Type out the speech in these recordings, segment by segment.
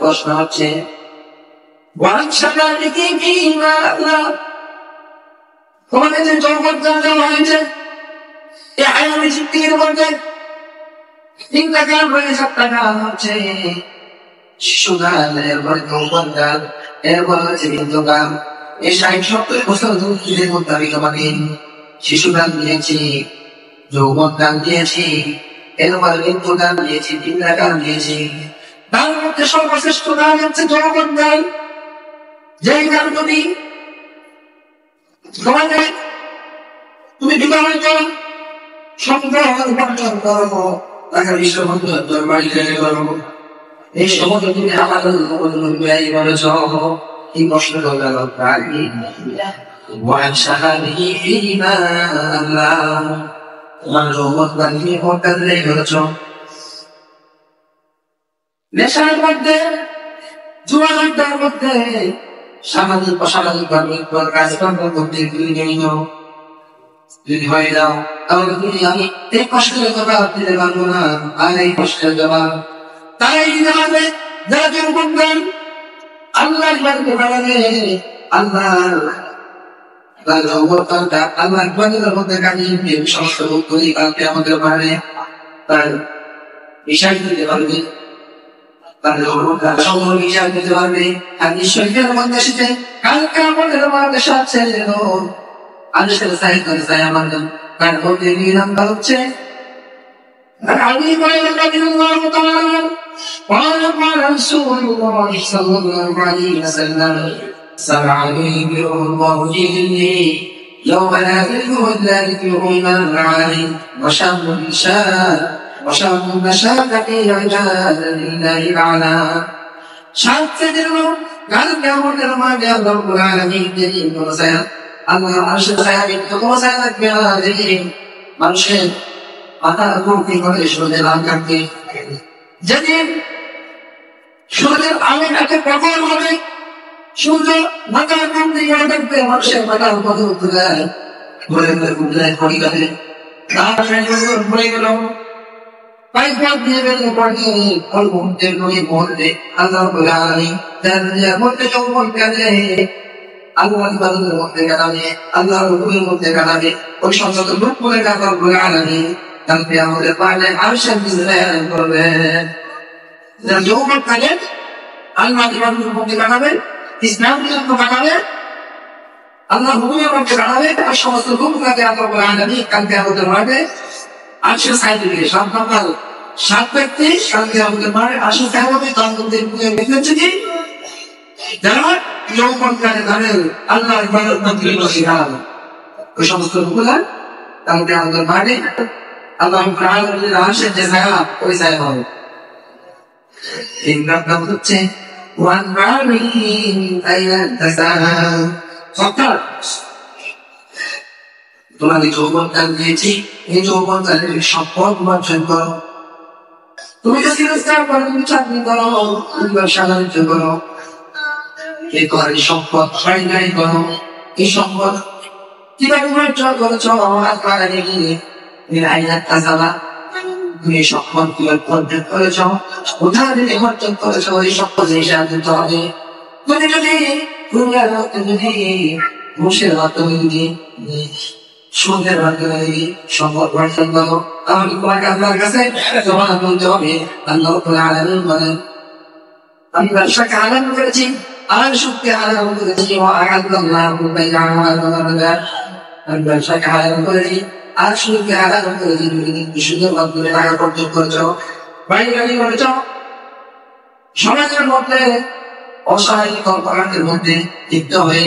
প্রশ্ন হচ্ছে তোমাদের যে জগৎ দেওয়া হয়েছে এই আয়ামি চিত্তির মধ্যে 3টা কাল হয়ে 7টা কাল হচ্ছে শিশুকাল, এরপরে যৌবনকাল, এরপর হচ্ছে বৃদ্ধকাল। এই 60-70 বছর ধরে মধ্যে আমি তোমাকে শিশুকাল দিয়েছি, যৌবনকাল দিয়েছি, এরপর বৃদ্ধকাল দিয়েছি, 3টা কাল দিয়েছি। তার মধ্যে সর্বশ্রেষ্ঠ কাল হচ্ছে যৌবনকাল। যেই কাল তুমি তুমি বিবাহিত সংগ্রহ উপার্জন করো, টাকা বিশ্ববন্ধু বাড়িতে করো, এই সময় তুমি আমার ব্যয় করেছ। কি প্রশ্ন করবে তোমার যৌবনকাল নিয়ে করেছ। নেশার মধ্যে, জুয়ার মধ্যে, সামাজিক অসামাজিক কাজকর্ম করতে যদি হয়ে যাও, তাহলে তুমি আমি এই কষ্টের কথা দিতে পারবো না। আর এই কষ্টের জবাব তারাই দিতে পারবে যারা যৌবন দেন, আল্লাহ বাড়াবে। আল্লাহ যৌবনকালটা আল্লাহ ইবাদতের মধ্যে কাটিয়ে সমস্ত করি কালকে আমাদের পারে তার বিষয় দিতে পারবে, তার যৌবনকাল সমূহ বিষয় দিতে পারবে। আর নিশ্চয়ই মধ্যে এসেছে কালকে আমাদের মাঝে সাথে আদেশের সাহিত্য চাই আমার তার মধ্যে নিলামটা হচ্ছে قال رسول الله صلى الله عليه وسلم سمعني الله جلي يوم لا ذكر الا ذكره من علي وشر المشاقة عباد لله الاعلى شاك تدرون قال كامل الماء رب العالمين جليل وسيد الله عرش الخيالين وسيدك بهذه মানুষের মাথা ঘুরতে করে সূর্যের আলো কাটবে। যেদিন সূর্যের আলোটাকে প্রবল হবে, সূর্য মাথার ঘুরতে করে থাকবে, মানুষের মাথার উপরে উঠে যায়, ঘুরে ঘুরে ঘুরে ঘড়ি কাটে, ঘুরে গেল পাইপার দিয়ে বেরিয়ে পড়ে ফল মুহূর্তে নদী মুহূর্তে আল্লাহ মধ্যে যৌবন কাজে আল্লাহ ইবাদতের মধ্যে কাটাবে, আল্লাহর হুকুমের মধ্যে কাটাবে, ওই সমস্ত লোক করে কাটার বলে আনাবে। কালকে আমাদের পারলে আরশের বিজনেস করবে। যৌবন কাজে আল্লাহ ইবাদতের মধ্যে কাটাবে, ইসলামের মধ্যে কাটাবে, আল্লাহ হুকুমের মধ্যে কাটাবে, আর সমস্ত লোক কাজে আল্লাহ বলে আনাবে। কালকে আমাদের মারবে আরশের সাইডে দিকে সন্তান 7 ব্যক্তি কালকে আমাদের মারে আসে হবে। তাদের দেখেছে কি যারা যৌবন কাজে ধরেন আল্লাহ ইবাদত মন্ত্রী বসিরাল, ওই সমস্ত লোকগুলা কালকে আমাদের মারে আল্লাহ আরশের যে জায়গা ওই জায়গা হবে। নাম হচ্ছে তোমাকে যৌবন কাল দিয়েছি, এই যৌবন কালের সম্পদ অর্জন করো। তুমি যদি রোজগার করো, তুমি চাকরি করো, তুমি ব্যবসা বাণিজ্য করো, এই করে সম্পদ ফাইনাই করো। এই সম্পদ কিভাবে অর্জন করেছ আল্লাহ গিয়ে তুমি সম্পদ কিভাবে অর্জন করেছ, কোথায় থেকে অর্জন করেছ, এই সম্পদ হিসাব দিতে হবে। তুমি যদি দুনিয়ার মধ্যে যদি ঘুষের মাধ্যমে যদি সুদের মাধ্যমে যদি সম্পদ অর্জন করো, তাহলে তোমাকে আল্লাহর কাছে জমা বলতে হবে। আল্লাহ আলামিন বলেন আমি ব্যবসাকে হারাম করেছি, আর সুখকে হারাম করেছি, আমি ব্যবসাকে হারাম করেছি, আর সুখকে হারাম করেছি। সুদের মাধ্যমে টাকা অর্জন করেছ, বাড়ি গাড়ি করেছ, সমাজের মধ্যে অসহায় কর্মকাণ্ডের মধ্যে লিপ্ত হয়ে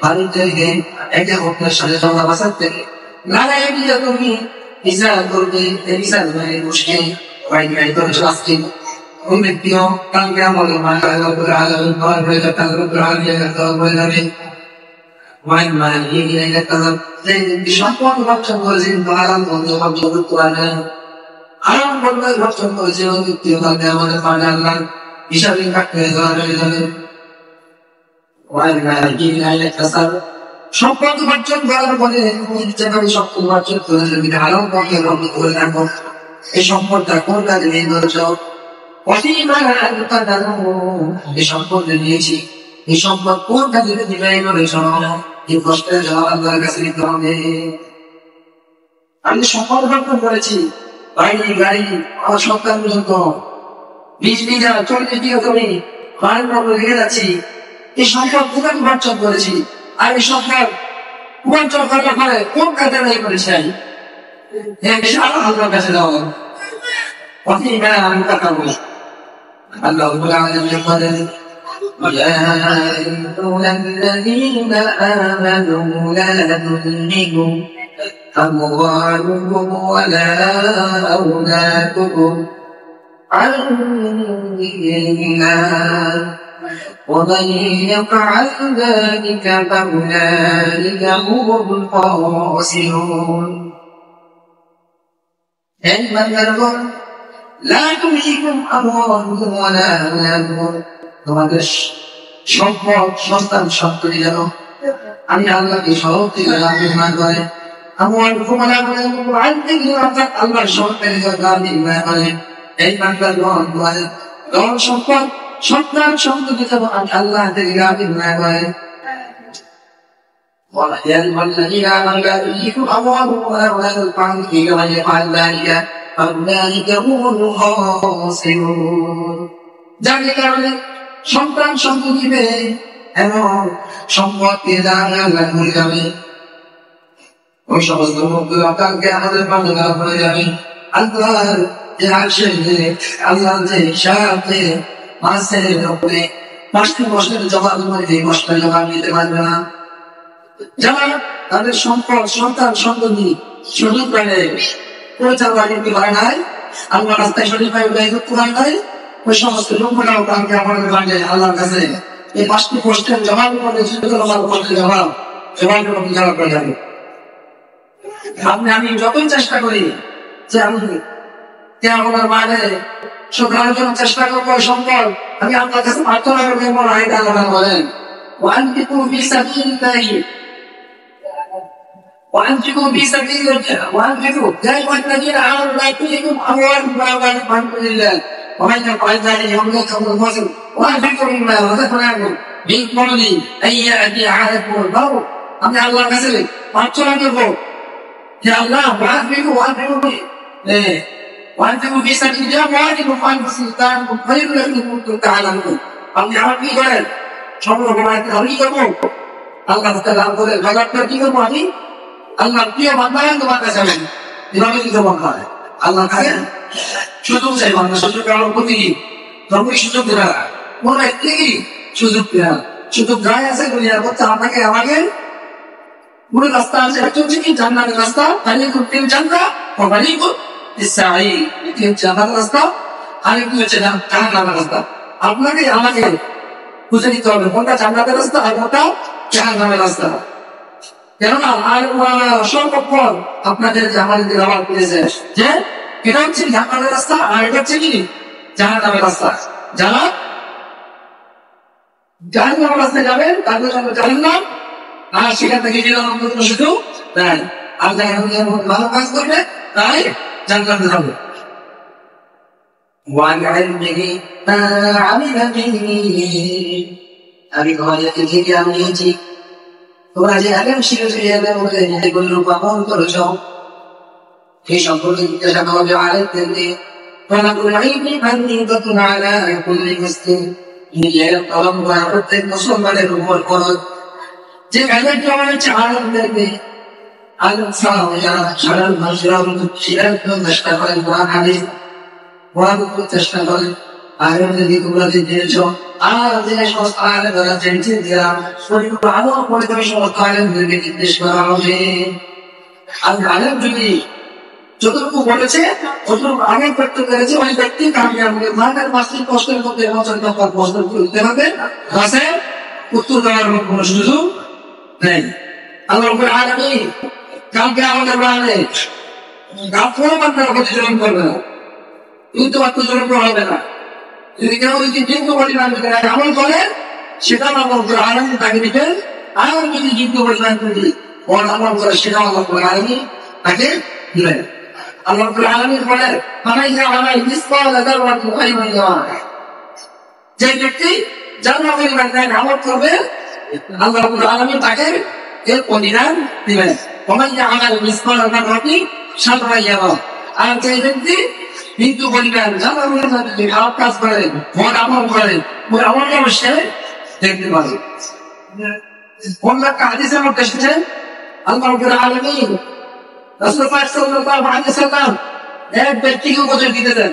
বাড়িতে গিয়ে একে অপরের সাথে জমা বাঁচাতে নারায় দিলে তুমি বিচার করবে, বিচার হয়ে বসে বাড়ি গাড়ি করেছ। আজকে ওই ব্যক্তিও কালকে আমাদের সম্পদ ভক্ষণ করেছেন তো আরাম বন্ধু ভক্ষণ করতে পারে, আরাম বন্ধু ভক্ষণ করেছে ওই ব্যক্তিও কালকে আমাদের পারে আল্লাহ হিসাবে কাটতে হয়ে যাবে। সম্পদ অর্জন করার পরে সম্পদ অর্জন করে হারাম পক্ষে করে থাকবো। এই সম্পদটা কোন কাজে নিয়ে ধরেছ, এই সম্পদ দিয়েছি, এই সম্পদ কোন কাজে দিবে বলে শোনো, এই প্রশ্নের জবাব আল্লাহর কাছে দিতে হবে। আমি সম্পদ ভক্ষণ করেছি, বাড়ি গাড়ি আমার সন্তান পর্যন্ত 20 বিঘা 40 বিঘা জমি বাড়ির মতো রেখে যাচ্ছি, এই সম্পদ কোথায় উপার্জন করেছি, আর এই সম্পদ উপার্জন করার পরে কোন কাজে ব্যয় করেছি আমি, আল্লাহর কাছে দেওয়া আমি কথা বলি। আল্লাহ বলেন يا أيها الذين آمنوا لا تلهكم أموالكم ولا أولادكم عن ذكر الله ومن يفعل ذلك فأولئك هم الخاسرون لا تلهكم أموالكم ولا أولادكم তোমাদের সম্পদ সন্তান সন্ততি যেন আমি আল্লাহকে সহজ থেকে রাখা করে আমার ঘুমানা করে অর্থাৎ আল্লাহর সন্তানের করে এই বান্দাগণ তোমাদের ধন সম্পদ সন্তান সন্ততি যেন আল্লাহ থেকে রাখা করে والذين آمنوا لا تلهكم أموالكم ولا أولادكم عن ذكر الله ومن يفعل ذلك فأولئك هم الخاسرون যার কারণে সন্তান সন্ততি পেয়ে এবং সম্পদ পেয়ে যাবে ওই সমস্ত লোকগুলো কালকে আমাদের বাংলা হয়ে যাবে আল্লাহর যে আসে আল্লাহ যে সাথে মাসের উপরে 5টি বছরের জবাব মধ্যে 5টা জবাব নিতে পারবে না, যারা তাদের সম্পদ সন্তান সন্ততি সুযোগ পায় পরিচালনা করতে পারে নাই, আল্লাহ রাস্তায় সঠিকভাবে ব্যয় করতে পারে নাই, ওই সমস্ত লোকগুলাও কালকে আমাদের বাংলায় আল্লাহর কাছে এই 5টি প্রশ্নের জবাব করে যাবে। আমি যতই চেষ্টা করি যে আমি আমার মানে শোধরানোর জন্য চেষ্টা করবো সম্পদ, আমি আপনার কাছে প্রার্থনা করবো আল্লাহ বলেন وأنفقوا في سبيل الله وأنفقوا في سبيل الله وأنفقوا يا أيها الذين آمنوا لا تلهكم أموالكم ولا أولادكم عن ذكر الله ومن يفعل ذلك فأولئك هم الخاسرون وأنفقوا مما رزقناكم من قبل أن يأتي أحدكم الموت আমি আল্লাহর কাছে প্রার্থনা করবো যে আল্লাহ وأنفقوا في سبيل الله وأنفقوا أنفسكم خير لكم إن كنتم تعلمون আপনি আমার কি করেন আমি কি করবো আল্লাহ লাভ করে ভাগাটা কি করবো আমি আল্লাহ প্রিয় বান্দা তোমার কাছে যাবেন এভাবে কি করবো আল্লাহ খায় সুযোগ চাই বান্দা সুযোগ কারণ প্রতি ধর্মের সুযোগ দেবে না কোন ব্যক্তি সুযোগ দেবে না সুযোগ গায়ে আছে দুনিয়ার মধ্যে আমাকে পুরো রাস্তা আছে চলছে কি জান্নাতের রাস্তা তাহলে তিন জান্নাত বাড়ি ইসাই তিন জান্নাতের রাস্তা আর কি হচ্ছে জাহান্নামের রাস্তা আপনাকে আমাকে বুঝে নিতে হবে কোনটা জান্নাতের রাস্তা আর কোনটা জাহান্নামের রাস্তা। কেননা আর সর্বক্ষণ আপনাদের আমাদের আবার করেছে যে এটা হচ্ছে জান্নাতের রাস্তা আর এটা হচ্ছে কি জাহান্নামের রাস্তা। যারা জাহান্নামের রাস্তায় যাবেন তাদের জন্য জাহান্নাম, আর সেখান থেকে সুযোগ দেয়, আর যারা ভালো কাজ করবে তাই জান্নাতে যাবে। আমি ঘরে থেকে আমি নিয়েছি তোমরা যে আলেম শিখেছি এগুলোর উপর আমল করেছ সেই সম্পর্কে জিজ্ঞাসা করা হবে আলেমদেরকে প্রত্যেক মুসলমানের উপর খরচ যে আলেমটা আমার হচ্ছে আলেমদেরকে আলেম ছাড়াও যারা সাধারণ মানুষেরা চেষ্টা করেন কোরআন হাদিস পড়া করতে চেষ্টা করেন আলেমদেরকে তোমরা যে জেনেছ আর যে সমস্ত আলেম যারা জেনেছেন যারা শরীর আলো করে তুমি সমস্ত আলেমদেরকে নির্দেশ করা হবে। আর আলেম যদি যতটুকু বলেছে ততটুকু আগে করতে পেরেছে ওই ব্যক্তি কামিয়াবি মানের মাসিক কষ্টের মধ্যে প্রশ্ন তুলতে হবে গাছে উত্তর দেওয়ার কোনো সুযোগ নেই। আল্লাহ রাব্বুল আলামিন কালকে আমাদের বাড়ি গাফলও বান্দার প্রতিযোগিতা করবে না, কিন্তু প্রতিযোগিতা হবে না। যদি কেউ যদি যুদ্ধ পরিমাণ আমল করে সেটা আল্লাহ রাব্বুল আলামিন তাকে দিবেন, আর যদি যুদ্ধ পরিমাণ যদি আমল করে সেটা আল্লাহ রাব্বুল আলামিন তাকে দিবেন। আল্লাহ রাব্বুল আলামিন বলেন মানাইয়া আমাল মিসকাল যাররাতিন খায়রুন ইয়ারা, যে ব্যক্তি যারা পরিমাণ আমল করবে আল্লাহ রাব্বুল আলামিন তাকে এর প্রতিদান দিবেন। মানাইয়া আমাল মিসকাল যাররাতিন শাররান ইয়ারা, আর যে ব্যক্তি কিন্তু পরিমাণ যারা খারাপ কাজ করে মন আমল করে ওই আমল অবশ্যই দেখতে পাবে। অন্য একটা হাদিসের মধ্যে এসেছে আল্লাহ রাব্বুল আলামিন রাসূল পাক সাল্লাল্লাহু আলাইহি ওয়াসাল্লাম এক ব্যক্তিকে উপদেশ দিতেছেন।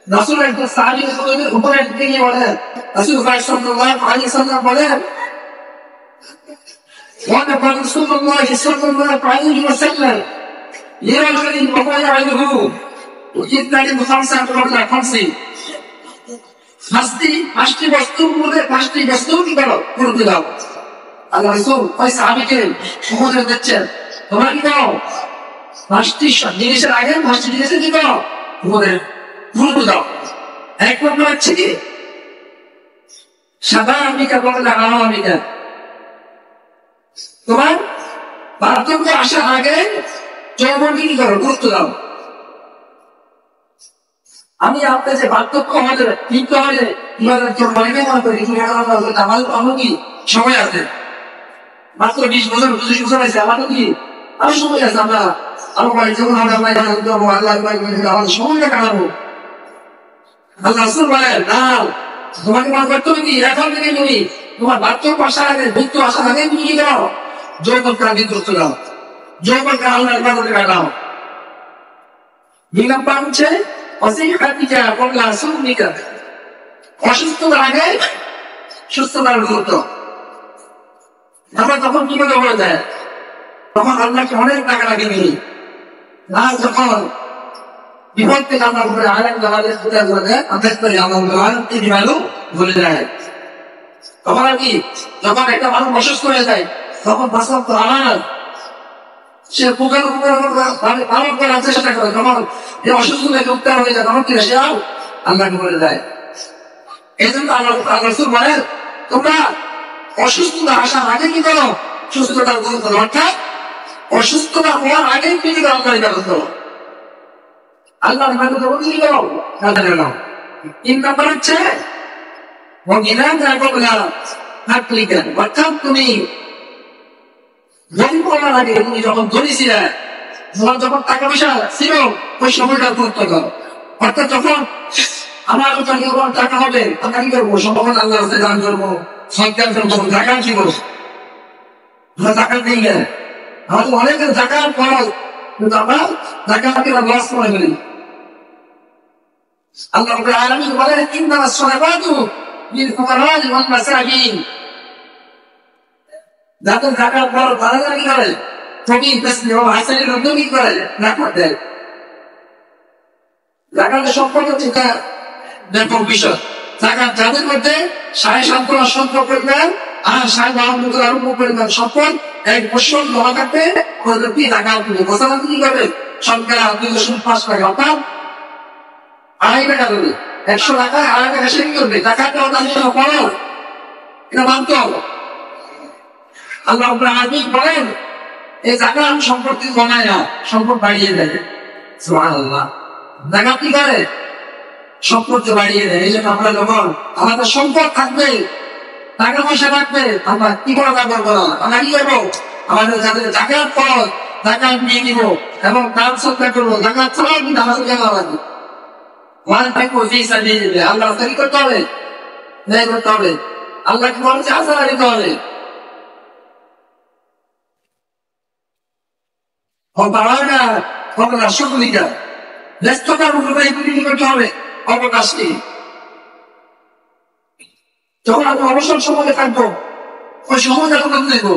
রাসূল একজন সাহাবীর উপরে তিনি বলেন, রাসূল পাক সাল্লাল্লাহু আলাইহি ওয়াসাল্লাম বলেন ওয়ানা রাসূলুল্লাহ সাল্লাল্লাহু আলাইহি ওয়াসাল্লাম লিরাজুলিন বায়া'আহু ওয়াকিদানি মুখামসা কবলা খামসি, পাঁচটি বস্তুর মধ্যে পাঁচটি বস্তু কি করো করতে দাও। আল্লাহ রাসূল ওই সাহাবীকে উপদেশ দিচ্ছেন তোমরা কি করো পাঁচটি জিনিসের আগে পাঁচটি জিনিসের কি করো উপদেশ গুরুত্ব দাও। এক নম্বর হচ্ছে কি সাবাবিকা কবলা আওয়ামিকা, তোমার বার্ধক্য আসার আগে যৌবনকে কি করো গুরুত্ব দাও। আমি আপনার যে বার্ধক্য আমাদের কিন্তু আমাদের আমার কি সময় আছে, মাত্র 20 বছর 25 বছর আছে, আমার কি আরো সময় আছে। আমরা আরো যখন আমাদের সময়টা কাটাবো। আল্লাহ রাসূল বলেন না, তোমাকে মনে করতে হবে কি এখন থেকে তুমি তোমার বার্ধক্য আসার আগে মৃত্যু আসার আগে তুমি কি করো যৌবনকে আগে গুরুত্ব দাও, যৌবনকে আল্লাহর ইবাদতে কাটাও। দুই নম্বর হচ্ছে অসিহাতিকা কবলা সুমিকা, অসুস্থতার আগে সুস্থতার গুরুত্ব। আমরা তখন কি করে বলা যায় তখন আল্লাহকে অনেক টাকা লাগে নি, আর যখন বিপদ থেকে আমরা উপরে আরেক জামাদের পূজা করে আদেশ করে আমার তিনি মানুষ বলে যায়। তখন আর কি যখন একটা মানুষ অসুস্থ হয়ে যায় তখন বাস্তব তো আমার সে পোকার উপর পালন করার চেষ্টা করে, তখন এই অসুস্থ থেকে উত্তর হয়ে যায় তখন কি সে আল্লাহকে বলে যায়। এই জন্য আল্লাহ রাসূল বলেন তোমরা অসুস্থতা আসার আগে কি করো সুস্থতার গুরুত্ব, অর্থাৎ অসুস্থতা হওয়ার আগে কি করো আল্লাহর ইবাদত করো, আল্লাহর ইবাদত করো কি করো আল্লাহর নাম। তিন নম্বর হচ্ছে অর্থাৎ তুমি ধনী করার আগে তুমি যখন ধনী ছিলে, তোমার যখন টাকা পয়সা ছিল ওই সময়টা গুরুত্ব করো। অর্থাৎ যখন আমার যখন টাকা হবে আমরা কি করবো তখন আল্লাহর রাস্তায় দান করবো, সরকার করবো, জাকাত কি করবো, আমরা জাকাত দিই না। আমাদের অনেকের জাকাত খরচ কিন্তু আমরা জাকাতকে লস করে ফেলি। আল্লাহ রাব্বুল আলামিন বলেন ইন্নামাস সাদাকাতু লিল ফুকারা'i ওয়াল মাসাকিন, যাদের জাকাত বড় তারা কি করে ফকির মিসকিন ও হাসানের মধ্যে কি করে জাকাত দেয়। জাকাতের সম্পর্ক হচ্ছে ব্যাপক বিষয়। জাকাত যাদের মধ্যে 7.5 সম্পদ পরিমাণ আর 52 আরম্ভ পরিমাণ সম্পদ এক বছর জমা থাকবে ওদের কি জাকাত দিবে, বছর কি করবে সরকার 2.5 টাকা অর্থাৎ 2.5 টাকা দেবে, 100 টাকা 2.5 টাকা সে কি করবে জাকাতটা ওদের জন্য করো, এটা মানতে হবে। আল্লাহ রাব্বুল আলামিন বলেন এই জাকাত সম্পত্তি কমায় না, সম্পদ বাড়িয়ে দেয়। সুবহানাল্লাহ, জাকাত কি করে সম্পত্তি বাড়িয়ে দেয়। এই জন্য আমরা যখন আমাদের সম্পদ থাকবে টাকা পয়সা রাখবে আমরা কি করে ব্যবহার করবো, আমরা কি করবো আমাদের যাদের জাকাত খরচ জাকাত নিয়ে নিব এবং দান সদকা করবো, জাকাত ছাড়াও কিন্তু আমাদের জায়গা লাগবে ওয়ান থাকবো ফিসা দিয়ে দেবে। আল্লাহ কি করতে হবে ব্যয় করতে হবে, আল্লাহ কি বলছে আসারা দিতে হবে। সকলিকা ব্যস্ততার উপরে এগুলি করতে হবে অবকাশ নেই। যখন আমি অবসর সময় থাকবো ওই সময়টা নেবো